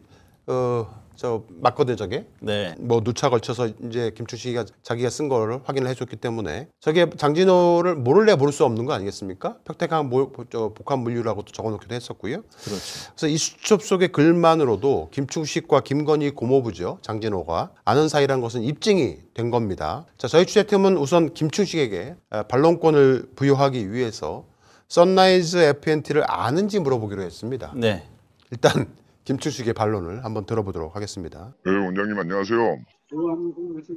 맞거든, 저게. 네. 뭐 누차 걸쳐서 이제 김충식이가 자기가 쓴 거를 확인을 해줬기 때문에 저게 장진호를 모를 수 없는 거 아니겠습니까? 평택항 복합물류라고 또 적어놓기도 했었고요. 그렇죠. 그래서 이 수첩 속의 글만으로도 김충식과 김건희 고모부죠, 장진호가 아는 사이라는 것은 입증이 된 겁니다. 자, 저희 취재팀은 우선 김충식에게 반론권을 부여하기 위해서 선라이즈 FNT를 아는지 물어보기로 했습니다. 네. 일단 김충식의 반론을 한번 들어보도록 하겠습니다. 네, 원장님 안녕하세요.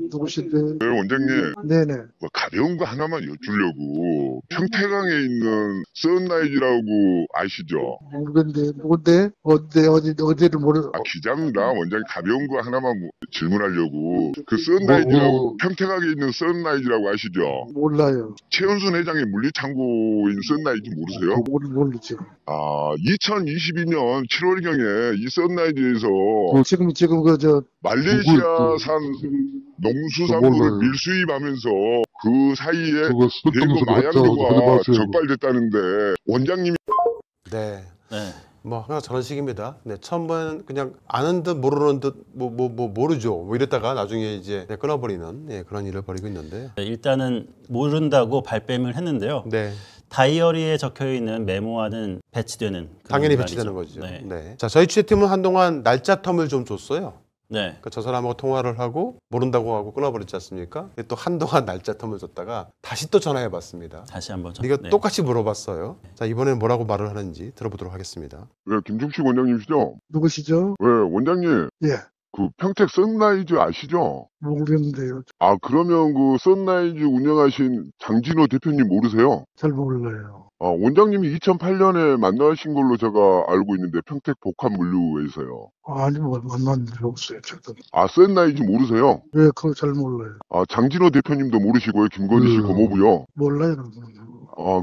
누구신데? 네, 원장님 네네. 뭐 가벼운 거 하나만 여쭈려고 평택항에 있는 선라이즈라고 아시죠? 모르겠는데, 뭔데? 어디를 모르, 기자입니다. 원장님 가벼운 거 하나만 질문하려고 그 선라이즈라고 평택항에 있는 선라이즈라고 아시죠? 몰라요. 최은순 회장의 물류창고인 선라이즈 모르세요? 모르죠. 2022년 7월경에 이 선라이즈에서 지금 말레이시아산 농수산물을 몰라요. 밀수입하면서 그 사이에 그거 대거 쓸데없는 마약류가 적발됐다는데 원장님이 네. 네. 뭐 항상 저런 식입니다. 네, 처음에는 그냥 아는 듯 모르는 듯 모르죠. 뭐 이랬다가 나중에 이제 끊어버리는 그런 일을 벌이고 있는데. 네, 일단은 모른다고 발뺌을 했는데요. 네, 다이어리에 적혀 있는 메모와는 배치되는 그런 당연히 말이죠. 배치되는 거죠. 네. 네. 자, 저희 취재팀은 한동안 날짜 텀을 좀 줬어요. 네. 그러니까 저 사람하고 통화를 하고 모른다고 하고 끊어버렸지 않습니까? 또 한동안 날짜 텀을 줬다가 다시 또 전화해봤습니다. 다시 한번 네가 네. 똑같이 물어봤어요. 자, 이번엔 뭐라고 말을 하는지 들어보도록 하겠습니다. 네, 김중식 원장님이시죠? 누구시죠? 네, 원장님 예. 그 평택 선라이즈 아시죠? 모르겠는데요. 그러면 그 선라이즈 운영하신 장진호 대표님 모르세요? 잘 몰라요. 원장님이 2008년에 만나신 걸로 제가 알고 있는데 평택 복합물류에서요. 아니, 만난 일 없어요. 저도. 선라이즈 모르세요? 왜, 그거 잘 몰라요. 장진호 대표님도 모르시고요. 김건희 씨 고모부요. 몰라요.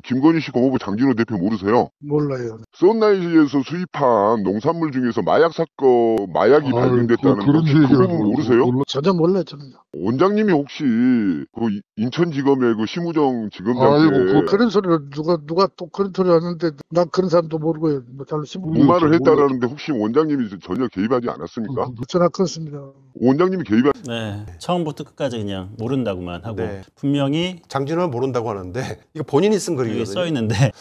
김건희 씨 고모부 장진호 대표 모르세요? 몰라요. 선라이즈에서 수입한 농산물 중에서 마약이 발견됐다는 거 혹시 그 부분 모르세요? 전혀 몰라요, 저는. 원장님이 혹시 그 인천지검의 그 심우정 지검장께 그런 소리를 누가 또 그런 소리 하는데, 난 그런 사람도 모르고요. 잘 무마를 했다라는데 혹시 원장님이 전혀 개입하지 않았습니까? 전화 끊습니다. 원장님이 네. 처음부터 끝까지 그냥 모른다고만 하고 네. 분명히 장진호를 모른다고 하는데 이거 본인이 쓴 여기 글이거든요. 써 있는데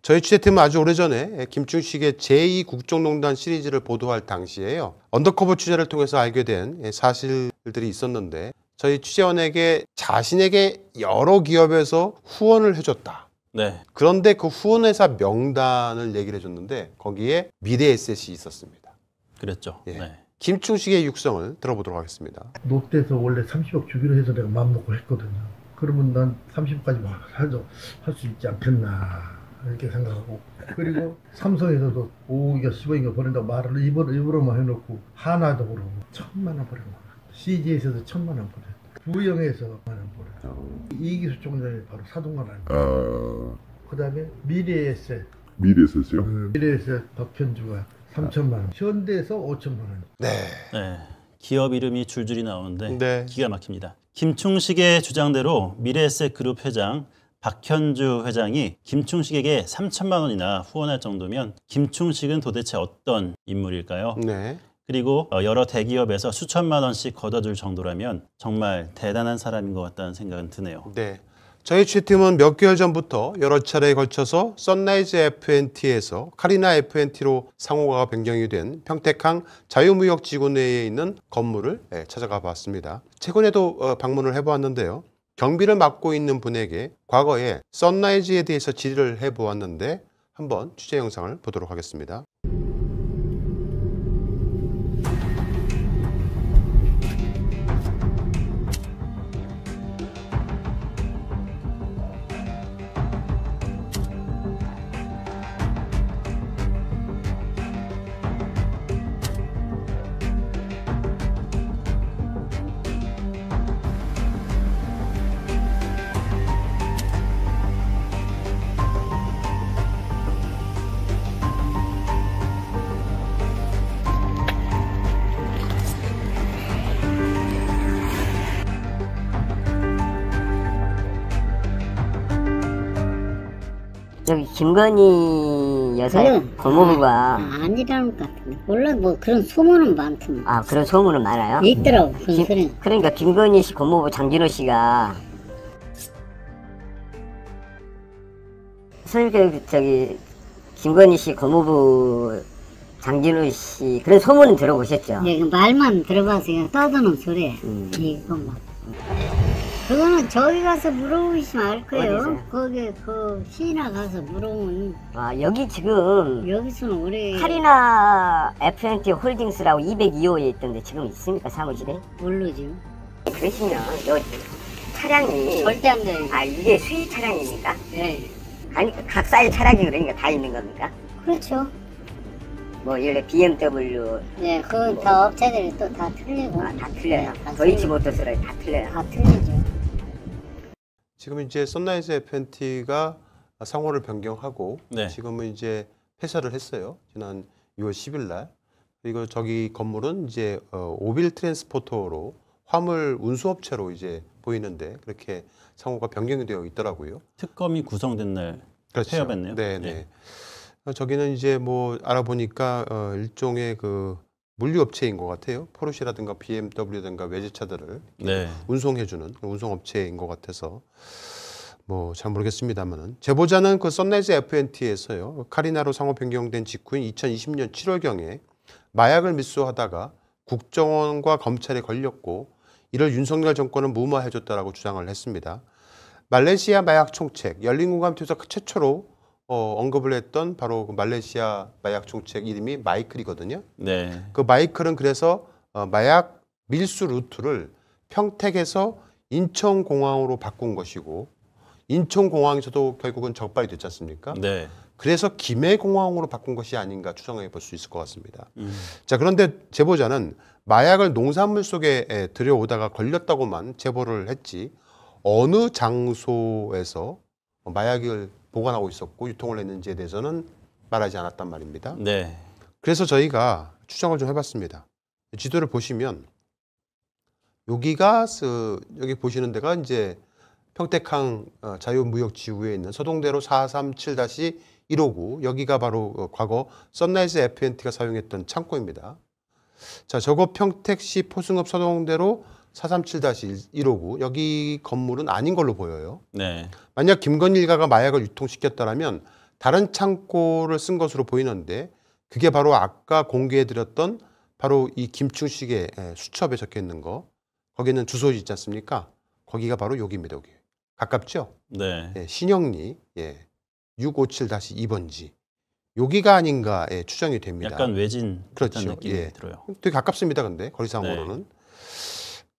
저희 취재팀은 아주 오래전에 김충식의 제2국정농단 시리즈를 보도할 당시에요. 언더커버 취재를 통해서 알게 된 사실들이 있었는데 저희 취재원에게 자신에게 여러 기업에서 후원을 해줬다. 네. 그런데 그 후원회사 명단을 얘기를 해줬는데 거기에 미래에셋이 있었습니다. 그랬죠. 예. 네. 김충식의 육성을 들어보도록 하겠습니다. 롯데에서 원래 30억 주기로 해서 내가 마음 놓고 했거든요. 그러면 난 30억까지 할 수 있지 않겠나 이렇게 생각하고, 그리고 삼성에서도 5억인가 10억인가 보낸다고 말을 입으로만 해놓고 하나도 그러고 1,000만 원 버린 거야. CJ에서도 1,000만 원 버려. 부영에서 1,000만 원 버려. 이기수 총장이 바로 사동관 아니에요. 그 다음에 미래에셋 박현주가 3,000만 원, 현대에서 5,000만 원. 네. 네. 기업 이름이 줄줄이 나오는데 네. 기가 막힙니다. 김충식의 주장대로 미래에셋 그룹 회장 박현주 회장이 김충식에게 3,000만 원이나 후원할 정도면 김충식은 도대체 어떤 인물일까요? 네. 그리고 여러 대기업에서 수천만 원씩 걷어줄 정도라면 정말 대단한 사람인 것 같다는 생각은 드네요. 네. 저희 취재팀은 몇 개월 전부터 여러 차례에 걸쳐서 선라이즈 FNT에서 카리나 FNT로 상호가 변경이 된 평택항 자유무역지구 내에 있는 건물을 찾아가 봤습니다. 최근에도 방문을 해보았는데요. 경비를 맡고 있는 분에게 과거에 선라이즈에 대해서 질의를 해보았는데 한번 취재 영상을 보도록 하겠습니다. 저기 김건희 여사의 그래. 고모부가 아니라는 것 같은데. 몰라, 뭐 그런 소문은 많더만. 아 그런 소문은 많아요? 있더라고, 그런 소리. 그러니까 김건희 씨 고모부 장진호 씨가 선생님 저기 김건희 씨 고모부 장진호 씨 그런 소문은 들어보셨죠? 예, 그 말만 들어봐서 그냥 떠드는 소리. 이것만. 그거는 저기 가서 물어보시면 알 거예요. 어디서요? 거기 그 시나 가서 물어보면 아 여기 지금 여기서는 우리 카리나 F&T 홀딩스라고 202호에 있던데 지금 있습니까 사무실에? 모르죠. 그러시면 요 차량이 절대 안 돼요. 아 이게 수입 차량입니까? 네. 아니 각 사이 차량이 그러니까 다 있는 겁니까? 그렇죠. 뭐 예를 들어 BMW 네, 그건 다 업체들이 또 다 틀리고. 아, 다 틀려요. 다 도이치모터스랑 다 틀려요. 다 틀리죠. 지금 이제 선라이즈 F&T가 상호를 변경하고 네. 지금은 이제 폐쇄를 했어요. 지난 6월 10일 날. 그리고 저기 건물은 이제 오빌 트랜스포터로 화물 운수업체로 이제 보이는데 그렇게 상호가 변경이 되어 있더라고요. 특검이 구성된 날 폐업했네요. 네네. 저기는 이제 뭐 알아보니까 일종의 그 물류업체인 것 같아요. 포르쉐라든가 BMW든가 외제차들을 네. 운송해주는 운송업체인 것 같아서 뭐 잘 모르겠습니다만은 제보자는 그 선라이즈 F&T에서요 카리나로 상호 변경된 직후인 2020년 7월경에 마약을密수하다가 국정원과 검찰에 걸렸고 이를 윤석열 정권은 무마해줬다라고 주장을 했습니다. 말레이시아 마약 총책 열린공감투에서 최초로 언급을 했던 바로 그 말레이시아 마약 총책 이름이 마이클이거든요. 네. 그 마이클은 그래서 마약 밀수 루트를 평택에서 인천공항으로 바꾼 것이고 인천공항에서도 결국은 적발이 됐지 않습니까? 네. 그래서 김해공항으로 바꾼 것이 아닌가 추정해 볼 수 있을 것 같습니다. 자, 그런데 제보자는 마약을 농산물 속에 들여오다가 걸렸다고만 제보를 했지 어느 장소에서 마약을 보관하고 있었고 유통을 했는지에 대해서는 말하지 않았단 말입니다. 네. 그래서 저희가 추정을 좀 해봤습니다. 지도를 보시면 여기가 여기 보시는 데가 이제 평택항 자유무역지구에 있는 서동대로 437-159 여기가 바로 과거 선라이즈 F&T가 사용했던 창고입니다. 자, 저거 평택시 포승읍 서동대로 437-159 여기 건물은 아닌 걸로 보여요. 네. 만약 김건희 일가가 마약을 유통시켰다면 다른 창고를 쓴 것으로 보이는데 그게 바로 아까 공개해드렸던 바로 이 김충식의 수첩에 적혀 있는 거 거기는 주소지 있지 않습니까? 거기가 바로 여기입니다. 여기. 가깝죠? 네. 신영리 657-2번지 여기가 아닌가 추정이 됩니다. 약간 외진 그렇죠. 듯한 느낌이 들어요. 되게 가깝습니다. 근데 거리상으로는.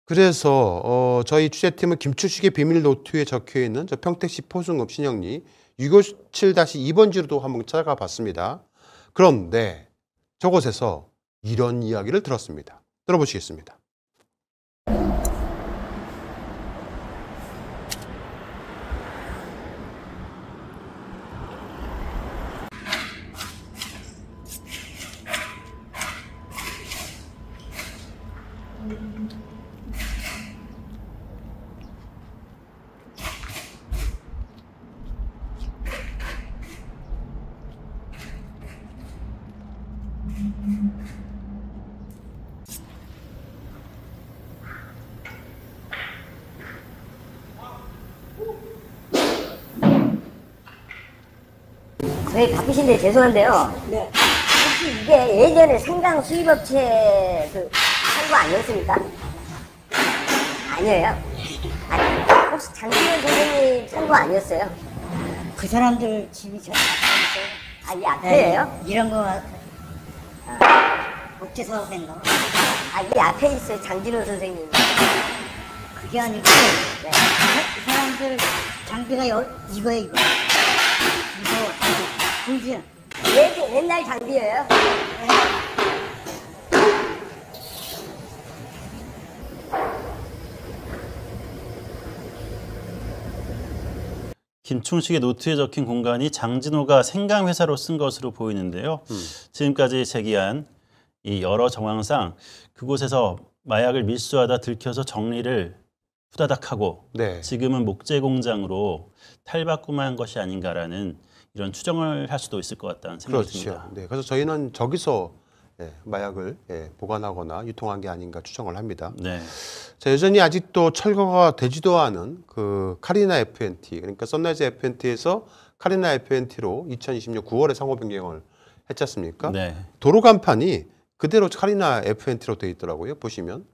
그래서 저희 취재팀은 김충식의 비밀 노트에 적혀 있는 저 평택시 포승읍 신영리 657-2번지로도 한번 찾아가 봤습니다. 그런데 저곳에서 이런 이야기를 들었습니다. 들어보시겠습니다. 저희 바쁘신데 죄송한데요. 네. 혹시 이게 예전에 생강 수입업체 그 창고 아니었습니까? 아니에요. 아니, 혹시 장진호 선생님 창고 아니었어요? 그 사람들 집이 저 앞에 있어요. 아, 이 앞에예요? 이런 거 국제사업인가? 아, 이 앞에 있어요. 장진호 선생님. 그게 아니고 네. 이 사람들 장비가 이거예요, 이거. 이거 보이지? 옛날 장비예요? 김충식의 노트에 적힌 공간이 장진호가 생강 회사로 쓴 것으로 보이는데요. 지금까지 제기한 이 여러 정황상 그곳에서 마약을 밀수하다 들켜서 정리를 후다닥 하고 네. 지금은 목재 공장으로 탈바꿈한 것이 아닌가라는 이런 추정을 할 수도 있을 것 같다는 생각이 그렇죠. 듭니다. 네, 그래서 저희는 저기서 마약을 보관하거나 유통한 게 아닌가 추정을 합니다. 네. 자, 여전히 아직도 철거가 되지도 않은 그 카리나 FNT, 그러니까 선라이즈 FNT에서 카리나 FNT로 2020년 9월에 상호 변경을 했지 않습니까? 네. 도로 간판이 그대로 카리나 FNT로 되어 있더라고요. 보시면.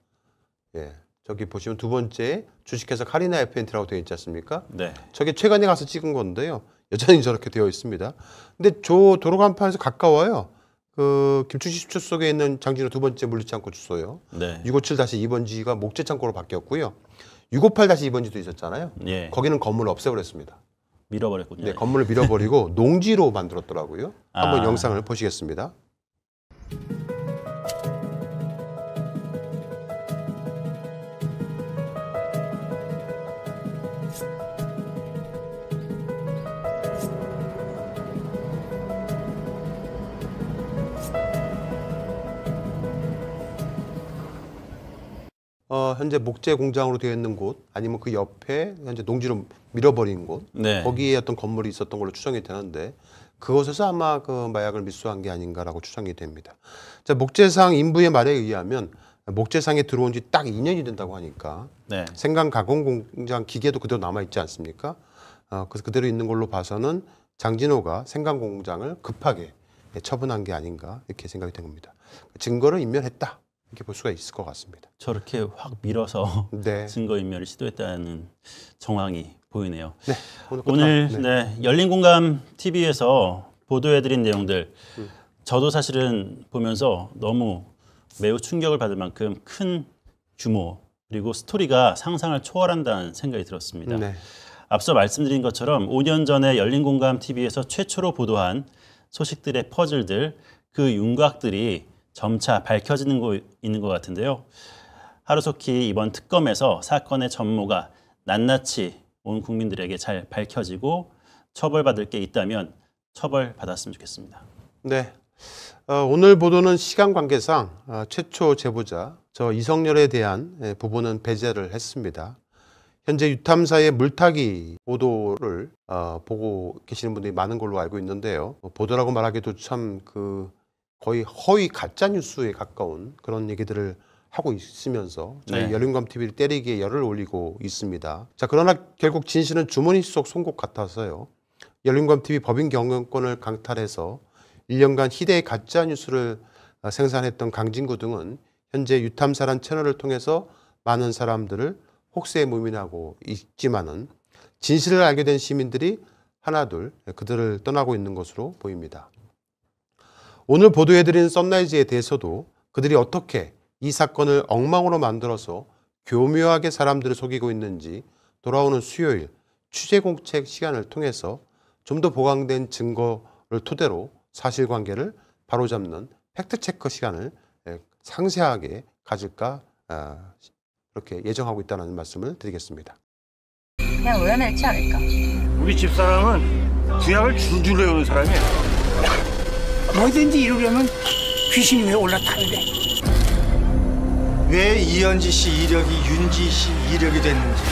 저기 보시면 두 번째 주식회사 카리나 FNT라고 되어 있지 않습니까? 네. 저게 최근에 가서 찍은 건데요. 여전히 저렇게 되어 있습니다. 근데 저 도로 간판에서 가까워요. 그 김춘식 주소 속에 있는 장진호 두 번째 물류창고 주소요. 네. 657-2번지가 목재창고로 바뀌었고요. 658-2번지도 있었잖아요. 예. 거기는 건물을 없애버렸습니다. 밀어버렸군요. 네, 건물을 밀어버리고 농지로 만들었더라고요. 한번 아. 영상을 보시겠습니다. 현재 목재 공장으로 되어 있는 곳 아니면 그 옆에 현재 농지로 밀어버린 곳 네. 거기에 어떤 건물이 있었던 걸로 추정이 되는데 그곳에서 아마 그 마약을密수한 게 아닌가라고 추정이 됩니다. 자, 목재상 인부의 말에 의하면 목재상에 들어온 지 딱 2년이 된다고 하니까 네. 생강 가공 공장 기계도 그대로 남아 있지 않습니까? 그래서 그대로 있는 걸로 봐서는 장진호가 생강 공장을 급하게 처분한 게 아닌가 이렇게 생각이 된 겁니다. 증거를 인멸했다. 이렇게 볼 수가 있을 것 같습니다. 저렇게 확 밀어서 네. 증거인멸을 시도했다는 정황이 보이네요. 네. 오늘 네. 네, 열린공감 TV에서 보도해드린 내용들 저도 사실은 보면서 너무 매우 충격을 받을 만큼 큰 규모 그리고 스토리가 상상을 초월한다는 생각이 들었습니다. 네. 앞서 말씀드린 것처럼 5년 전에 열린공감 TV에서 최초로 보도한 소식들의 퍼즐들 그 윤곽들이 점차 밝혀지는 있는 것 같은데요. 하루속히 이번 특검에서 사건의 전모가 낱낱이 온 국민들에게 잘 밝혀지고 처벌받을 게 있다면 처벌받았으면 좋겠습니다. 네. 오늘 보도는 시간 관계상 최초 제보자 저 이성열에 대한 부분은 배제를 했습니다. 현재 유탐사의 물타기 보도를 보고 계시는 분들이 많은 걸로 알고 있는데요. 보도라고 말하기도 참 거의 허위 가짜 뉴스에 가까운 그런 얘기들을 하고 있으면서 저희 네. 열린공감 TV를 때리기에 열을 올리고 있습니다. 자, 그러나 결국 진실은 주머니 속 송곳 같아서요. 열린공감 TV 법인 경영권을 강탈해서 1년간 희대의 가짜 뉴스를 생산했던 강진구 등은 현재 유탐사란 채널을 통해서 많은 사람들을 혹세에 무민하고 있지만은 진실을 알게 된 시민들이 하나둘 그들을 떠나고 있는 것으로 보입니다. 오늘 보도해드린 선라이즈에 대해서도 그들이 어떻게 이 사건을 엉망으로 만들어서 교묘하게 사람들을 속이고 있는지 돌아오는 수요일 취재공책 시간을 통해서 좀 더 보강된 증거를 토대로 사실관계를 바로잡는 팩트체크 시간을 상세하게 가질까 그렇게 예정하고 있다는 말씀을 드리겠습니다. 그냥 외워낼지 않을까? 우리 집사람은 구약을 줄줄 외우는 사람이야. 뭐든지 이루려면 귀신이 왜 올라타는데? 왜 이현지 씨 이력이 윤지 씨 이력이 됐는지.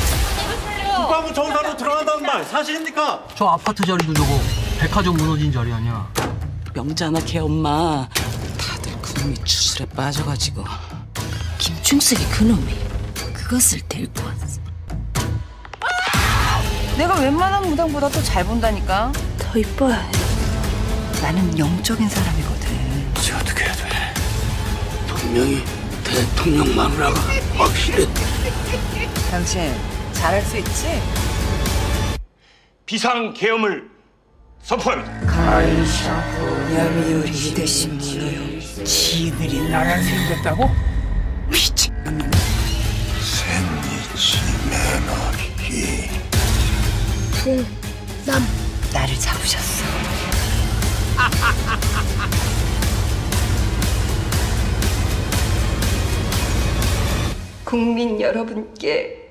국방부 정사로 들어간다는 말 사실입니까? 저 아파트 자리도 저거 백화점 무너진 자리 아니야? 명자나 걔 엄마 다들 그놈이 추술에 빠져가지고 김충석이 그놈이 그것을 데리고 왔어. 내가 웬만한 무당보다 더 잘 본다니까. 더 이뻐야 해. 나는 영적인 사람이거든. 이제 어떻게 해야 돼? 분명히 대통령 마누라가 확실해. 당신 잘할 수 있지? 비상계엄을 선포합니다. 가이샤후 야미요리 대신 무너요. 지들이 나라 생겼다고? 미친 놈. 샌니치 매너기. 나를 잡으셨어. 국민 여러분께